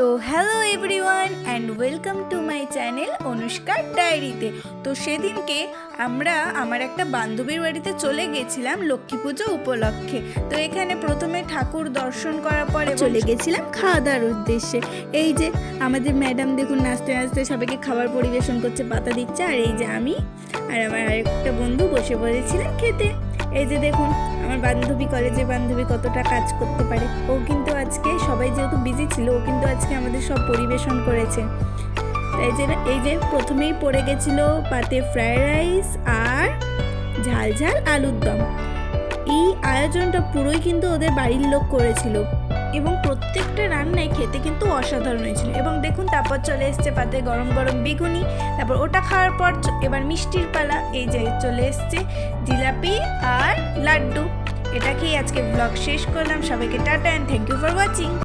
তো hello everyone and welcome to my channel অনুষ্কার ডায়েরিতে। তো সেদিনকে আমরা আমার একটা বান্ধবীর বাড়িতে চলে গেছিলাম লক্ষ্মী পুজো উপলক্ষে। তো এখানে প্রথমে ঠাকুর দর্শন করার পরে চলে গেছিলাম খাওয়া দাওয়ার উদ্দেশ্যে। এই যে আমাদের ম্যাডাম দেখুন নাচতে নাচতে সবাইকে খাবার পরিবেশন করছে, পাতা দিচ্ছে, আর এই যে আমি আর আমার আরেকটা বন্ধু বসে পড়েছিলাম খেতে। এই যে দেখুন আমার বান্ধবী, কলেজের বান্ধবী কতটা কাজ করতে পারে। ও কিন্তু আজকে সবাই যেহেতু বিজি ছিল, ও কিন্তু আজকে আমাদের সব পরিবেশন করেছে। এই যে প্রথমেই পড়ে গেছিল পাতে ফ্রায়েড রাইস আর ঝাল ঝাল আলুর দম। এই আয়োজনটা পুরোই কিন্তু ওদের বাড়ির লোক করেছিল এবং প্রত্যেকটা রান্নায় খেতে কিন্তু অসাধারণ হয়েছিল। এবং দেখুন তারপর চলে এসছে পাতে গরম গরম বেগুনি। তারপর ওটা খাওয়ার পর এবার মিষ্টির পালা। এই যে চলে এসছে জিলাপি আর লাড্ডু। এটা খেয়ে আজকে ব্লগ শেষ করলাম। সবাইকে tata and thank you for watching.